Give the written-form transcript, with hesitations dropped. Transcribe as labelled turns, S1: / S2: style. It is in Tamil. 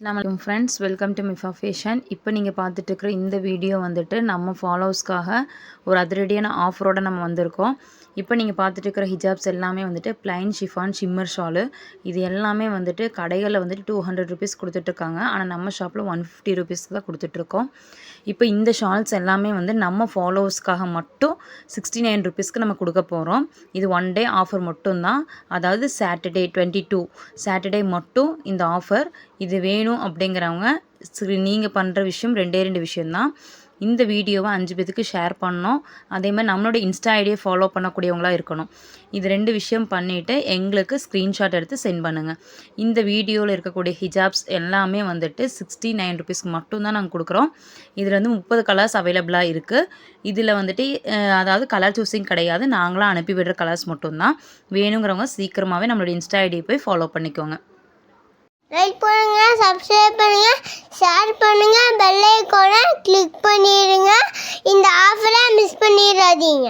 S1: நம்ம ஃப்ரெண்ட்ஸ் வெல்கம் டு மிஃபா ஃபேஷன். இப்போ நீங்கள் பார்த்துட்டு இருக்கிற இந்த வீடியோ வந்துட்டு நம்ம ஃபாலோவர்ஸ்க்காக ஒரு அதிரடியான ஆஃபரோட நம்ம வந்திருக்கோம். இப்போ நீங்கள் பார்த்துட்டு இருக்கிற ஹிஜாப்ஸ் எல்லாமே வந்துட்டு பிளைன் ஷிஃபான் ஷிம்மர் ஷாலு. இது எல்லாமே வந்துட்டு கடைகளில் வந்துட்டு 200 ருபீஸ் கொடுத்துட்ருக்காங்க. ஆனால் நம்ம ஷாப்பில் 150 ருபீஸ்க்கு தான் கொடுத்துட்ருக்கோம். இப்போ இந்த ஷால்ஸ் எல்லாமே வந்து நம்ம ஃபாலோவர்ஸ்க்காக மட்டும் 69 ருபீஸ்க்கு நம்ம கொடுக்க போகிறோம். இது ஒன் டே ஆஃபர் மட்டும்தான். அதாவது சாட்டர்டே மட்டும் இந்த ஆஃபர். இது வேணும் அப்படிங்கிறவங்க நீங்கள் பண்ணுற விஷயம் ரெண்டு விஷயந்தான். இந்த வீடியோவை 5 பேருக்கு ஷேர் பண்ணணும். அதே மாதிரி நம்மளோட இன்ஸ்டா ஐடியை ஃபாலோ பண்ணக்கூடியவங்களாக இருக்கணும். இது 2 விஷயம் பண்ணிவிட்டு எங்களுக்கு ஸ்க்ரீன்ஷாட் எடுத்து சென்ட் பண்ணுங்கள். இந்த வீடியோவில் இருக்கக்கூடிய ஹிஜாப்ஸ் எல்லாமே வந்துட்டு 69 ருபீஸ்க்கு மட்டும்தான் நாங்கள் கொடுக்குறோம். இதில் வந்து 30 கலர்ஸ் அவைலபிளாக இருக்குது. இதில் வந்துட்டு அதாவது கலர் சூஸிங் கிடையாது. நாங்களாம் அனுப்பி விடுற கலர்ஸ் மட்டும்தான். வேணுங்கிறவங்க சீக்கிரமாகவே நம்மளோட இன்ஸ்டா ஐடியை போய் ஃபாலோ பண்ணிக்கோங்க.
S2: லைக் பண்ணுங்க, சப்ஸ்கிரைப் பண்ணுங்க, ஷேர் பண்ணுங்க, பெல் ஐகானை கிளிக் பண்ணிடுங்க. இந்த ஆஃபரை மிஸ் பண்ணிடாதீங்க.